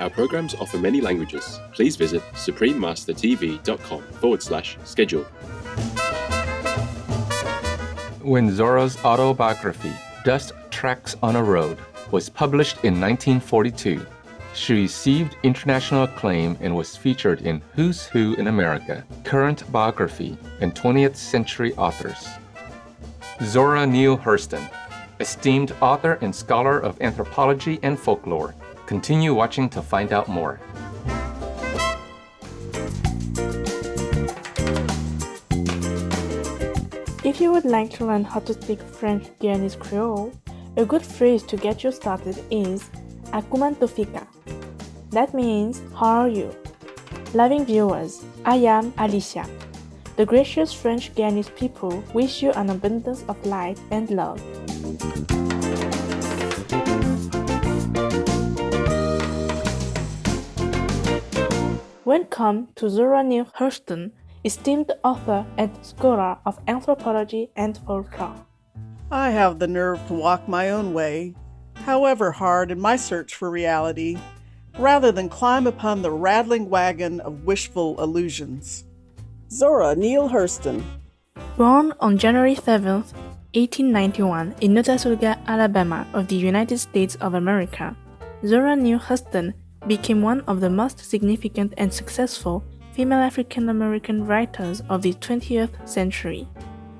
Our programs offer many languages. Please visit suprememastertv.com/schedule. When Zora's autobiography, Dust Tracks on a Road, was published in 1942, she received international acclaim and was featured in Who's Who in America, Current Biography, and 20th Century Authors. Zora Neale Hurston, esteemed author and scholar of anthropology and folklore. Continue watching to find out more. If you would like to learn how to speak French Guyanese Creole, a good phrase to get you started is "Comment tu fica?" That means, how are you? Loving viewers, I am Alicia. The gracious French Guyanese people wish you an abundance of light and love. Welcome to Zora Neale Hurston, esteemed author and scholar of anthropology and folklore. I have the nerve to walk my own way, however hard in my search for reality, rather than climb upon the rattling wagon of wishful illusions. Zora Neale Hurston. Born on January 7, 1891 in Notasulga, Alabama of the United States of America, Zora Neale Hurston became one of the most significant and successful female African-American writers of the 20th century.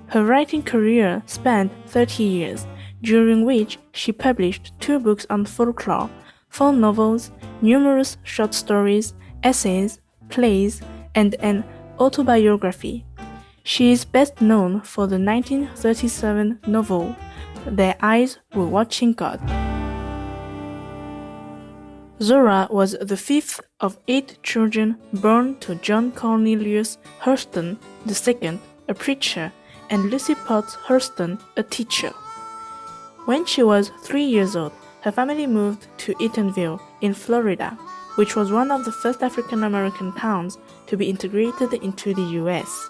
Her writing career spanned 30 years, during which she published 2 books on folklore, 4 novels, numerous short stories, essays, plays, and an autobiography. She is best known for the 1937 novel, Their Eyes Were Watching God. Zora was the 5th of 8 children born to John Cornelius Hurston II, a preacher, and Lucy Potts Hurston, a teacher. When she was 3 years old, her family moved to Eatonville in Florida, which was one of the first African-American towns to be integrated into the U.S.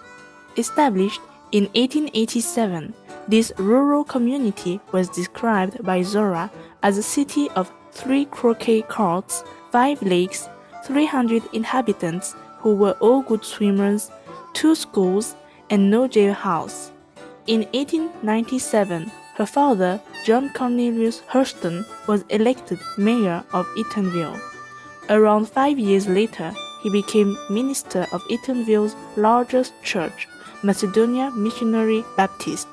Established in 1887, this rural community was described by Zora as a city of 3 croquet courts, 5 lakes, 300 inhabitants who were all good swimmers, 2 schools, and no jailhouse. In 1897, her father, John Cornelius Hurston, was elected mayor of Eatonville. Around 5 years later, he became minister of Eatonville's largest church, Macedonia Missionary Baptist.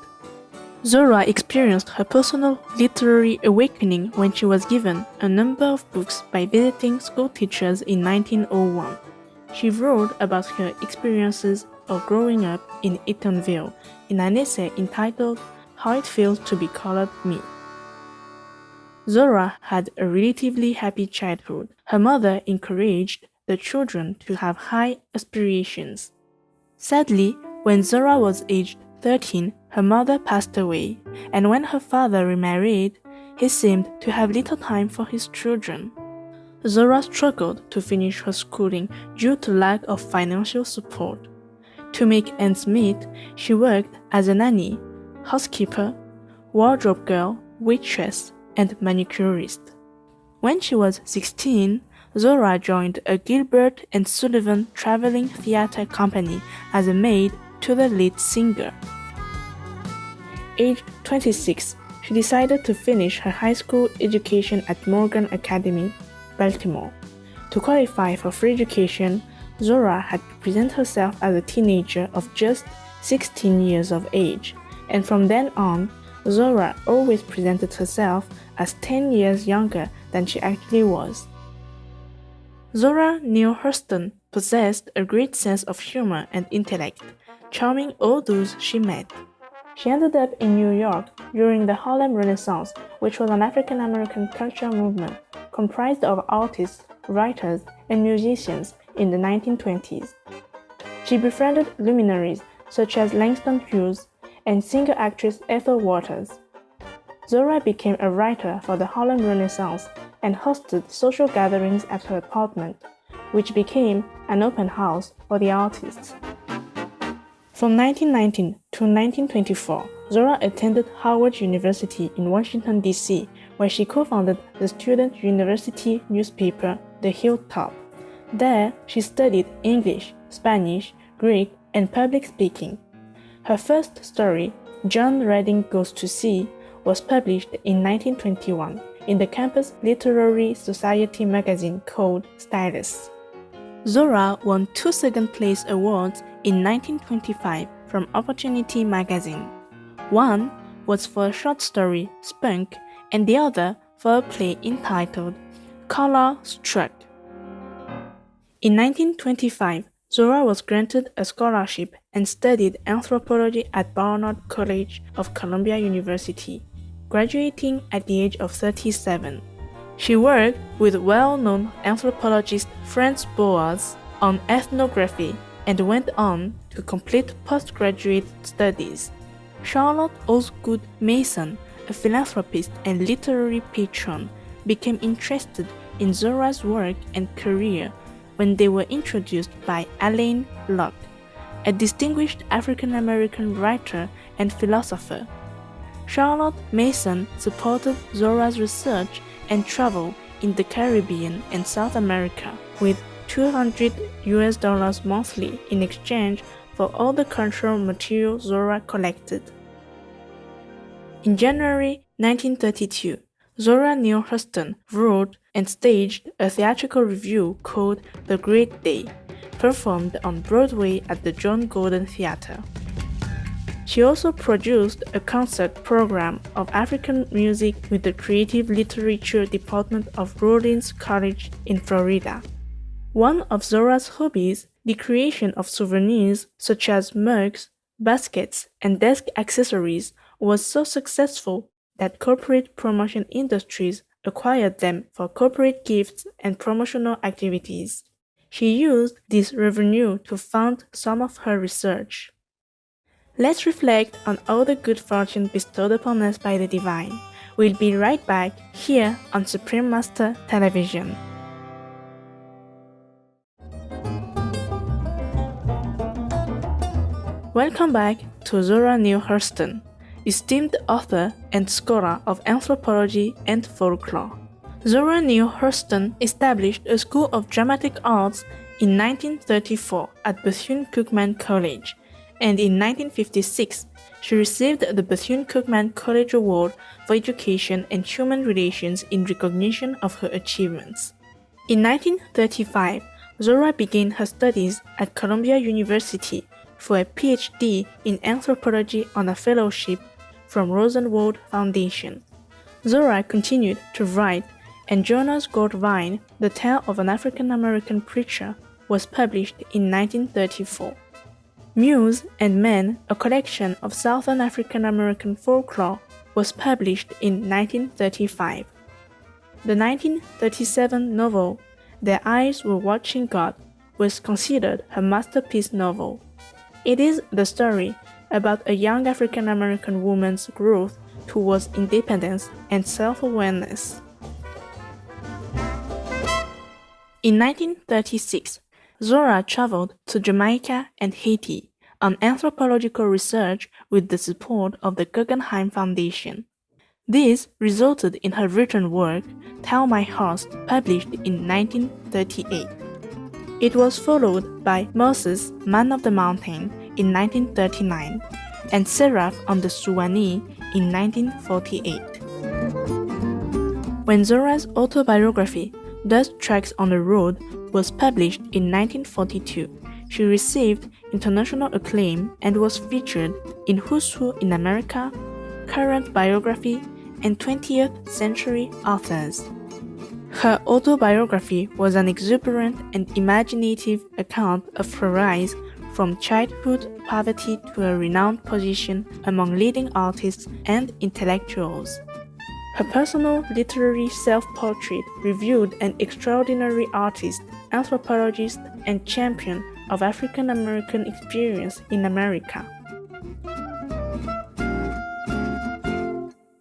Zora experienced her personal literary awakening when she was given a number of books by visiting school teachers in 1901. She wrote about her experiences of growing up in Eatonville in an essay entitled How It Feels to Be Colored Me. Zora had a relatively happy childhood. Her mother encouraged the children to have high aspirations. Sadly, when Zora was aged 13, her mother passed away, and when her father remarried, he seemed to have little time for his children. Zora struggled to finish her schooling due to lack of financial support. To make ends meet, she worked as a nanny, housekeeper, wardrobe girl, waitress, and manicurist. When she was 16, Zora joined a Gilbert and Sullivan traveling theater company as a maid to the lead singer. Aged 26, she decided to finish her high school education at Morgan Academy, Baltimore. To qualify for free education, Zora had to present herself as a teenager of just 16 years of age, and from then on, Zora always presented herself as 10 years younger than she actually was. Zora Neale Hurston possessed a great sense of humor and intellect, charming all those she met. She ended up in New York during the Harlem Renaissance, which was an African-American cultural movement comprised of artists, writers, and musicians in the 1920s. She befriended luminaries such as Langston Hughes and singer-actress Ethel Waters. Zora became a writer for the Harlem Renaissance and hosted social gatherings at her apartment, which became an open house for the artists. From 1919 to 1924, Zora attended Howard University in Washington, D.C., where she co-founded the student university newspaper, The Hilltop. There, she studied English, Spanish, Greek, and public speaking. Her first story, John Redding Goes to Sea, was published in 1921 in the campus literary society magazine called Stylus. Zora won 2 second-place awards in 1925 from Opportunity magazine. One was for a short story, Spunk, and the other for a play entitled Color Struck. In 1925, Zora was granted a scholarship and studied anthropology at Barnard College of Columbia University, graduating at the age of 37. She worked with well-known anthropologist Franz Boas on ethnography and went on to complete postgraduate studies. Charlotte Osgood Mason, a philanthropist and literary patron, became interested in Zora's work and career when they were introduced by Alain Locke, a distinguished African-American writer and philosopher. Charlotte Mason supported Zora's research and travel in the Caribbean and South America with $200 monthly in exchange for all the cultural material Zora collected. In January 1932, Zora Neale Hurston wrote and staged a theatrical review called The Great Day, performed on Broadway at the John Gordon Theatre. She also produced a concert program of African music with the Creative Literature Department of Rollins College in Florida. One of Zora's hobbies, the creation of souvenirs such as mugs, baskets, and desk accessories, was so successful that corporate promotion industries acquired them for corporate gifts and promotional activities. She used this revenue to fund some of her research. Let's reflect on all the good fortune bestowed upon us by the divine. We'll be right back here on Supreme Master Television. Welcome back to Zora Neale Hurston, esteemed author and scholar of anthropology and folklore. Zora Neale Hurston established a School of Dramatic Arts in 1934 at Bethune-Cookman College, and in 1956, she received the Bethune-Cookman College Award for Education and Human Relations in recognition of her achievements. In 1935, Zora began her studies at Columbia University for a PhD in anthropology on a fellowship from Rosenwald Foundation. Zora continued to write, and Jonas Goldwein, The Tale of an African-American Preacher, was published in 1934. Muse and Men, a collection of Southern African-American folklore, was published in 1935. The 1937 novel, Their Eyes Were Watching God, was considered her masterpiece novel. It is the story about a young African-American woman's growth towards independence and self-awareness. In 1936, Zora traveled to Jamaica and Haiti on anthropological research with the support of the Guggenheim Foundation. This resulted in her written work, Tell My Horse, published in 1938. It was followed by MOS's Man of the Mountain in 1939 and Seraph on the Suwannee in 1948. When Zora's autobiography, Dust Tracks on the Road, was published in 1942, she received international acclaim and was featured in Who's Who in America, Current Biography, and 20th Century Authors. Her autobiography was an exuberant and imaginative account of her rise from childhood poverty to a renowned position among leading artists and intellectuals. Her personal literary self-portrait reviewed an extraordinary artist, anthropologist, and champion of African-American experience in America.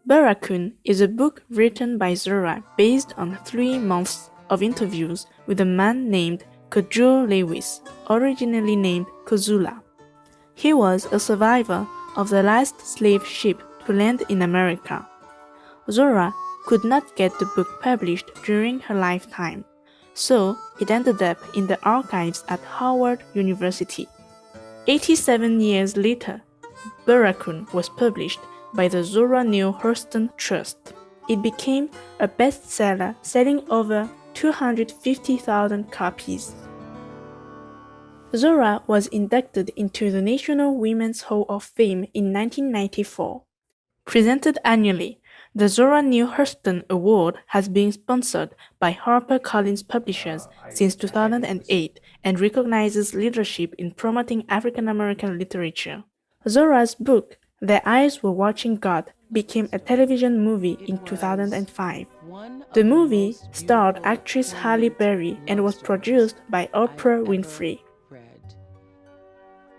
Barracoon is a book written by Zora based on 3 months of interviews with a man named Kujul Lewis, originally named Kozula. He was a survivor of the last slave ship to land in America. Zora could not get the book published during her lifetime, so it ended up in the archives at Howard University. 87 years later, Barracoon was published by the Zora Neale Hurston Trust. It became a bestseller, selling over 250,000 copies. Zora was inducted into the National Women's Hall of Fame in 1994. Presented annually, the Zora Neale Hurston Award has been sponsored by HarperCollins Publishers since 2008 and recognizes leadership in promoting African American literature. Zora's book, Their Eyes Were Watching God, became a television movie in 2005. The movie starred actress Halle Berry and was produced by Oprah Winfrey.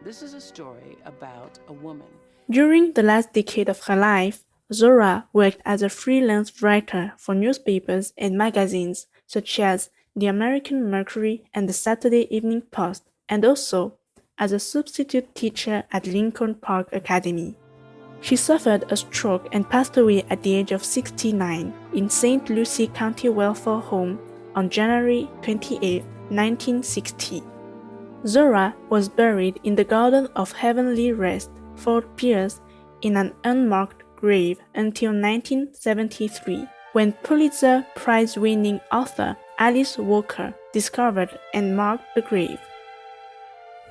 This is a story about a woman. During the last decade of her life, Zora worked as a freelance writer for newspapers and magazines such as The American Mercury and the Saturday Evening Post, and also as a substitute teacher at Lincoln Park Academy. She suffered a stroke and passed away at the age of 69 in St. Lucie County Welfare Home on January 28, 1960. Zora was buried in the Garden of Heavenly Rest, Fort Pierce, in an unmarked grave until 1973, when Pulitzer Prize-winning author Alice Walker discovered and marked the grave.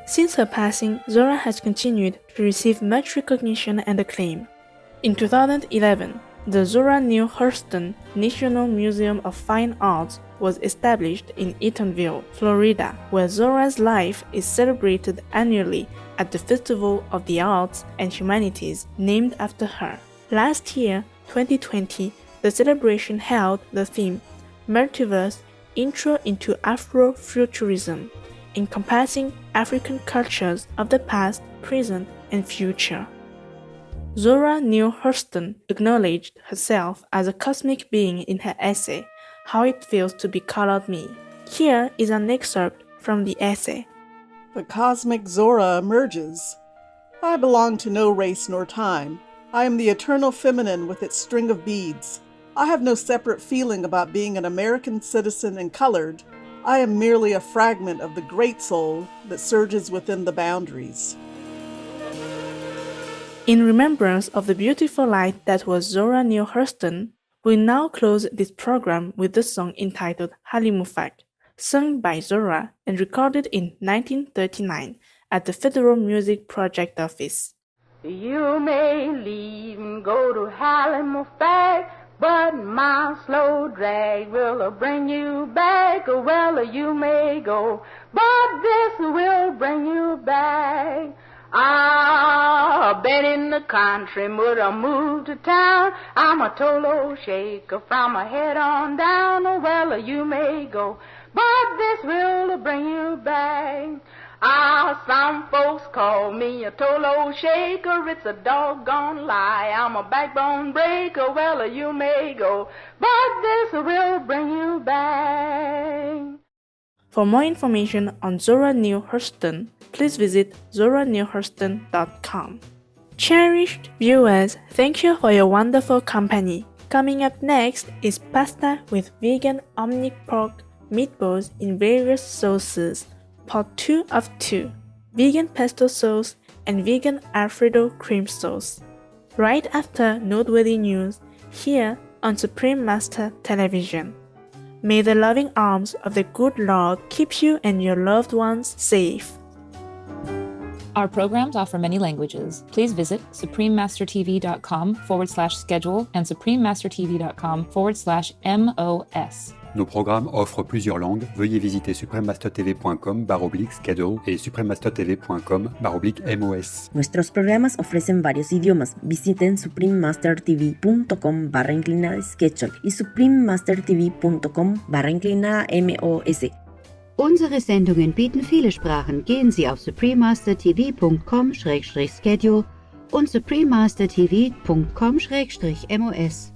Since her passing, Zora has continued to receive much recognition and acclaim. In 2011, the Zora Neale Hurston National Museum of Fine Arts was established in Eatonville, Florida, where Zora's life is celebrated annually at the Festival of the Arts and Humanities named after her. Last year, 2020, the celebration held the theme Multiverse Intro into Afrofuturism, encompassing African cultures of the past, present, and future. Zora Neale Hurston acknowledged herself as a cosmic being in her essay, How It Feels to Be Colored Me. Here is an excerpt from the essay. The cosmic Zora emerges. I belong to no race nor time. I am the eternal feminine with its string of beads. I have no separate feeling about being an American citizen and colored. I am merely a fragment of the great soul that surges within the boundaries. In remembrance of the beautiful light that was Zora Neale Hurston, we now close this program with the song entitled Halimufak, sung by Zora and recorded in 1939 at the Federal Music Project Office. You may leave and go to Halimufak, but my slow drag will bring you back. Well, you may go, but this will bring you back. I've been in the country, but I moved to town. I'm a Tolo shaker from my head on down. Well, you may go, but this will bring you back. Some folks call me a Tolo shaker. It's a doggone lie. I'm a backbone breaker. Well, you may go, but this will bring you back. For more information on Zora Neale Hurston, please visit zoranealehurston.com. Cherished viewers, thank you for your wonderful company. Coming up next is pasta with vegan omni pork meatballs in various sauces, part 2 of 2, vegan pesto sauce and vegan Alfredo cream sauce. Right after noteworthy news, here on Supreme Master Television. May the loving arms of the good Lord keep you and your loved ones safe. Our programs offer many languages. Please visit suprememastertv.com/schedule and suprememastertv.com/MOS. Nos programmes offrent plusieurs langues. Veuillez visiter suprememastertv.com/schedule et suprememastertv.com/MOS. Nuestros programas ofrecen varios idiomas. Visiten suprememastertv.com/schedule y suprememastertv.com/MOS. Unsere Sendungen bieten viele Sprachen. Gehen Sie auf suprememastertv.com/schedule und suprememastertv.com/MOS.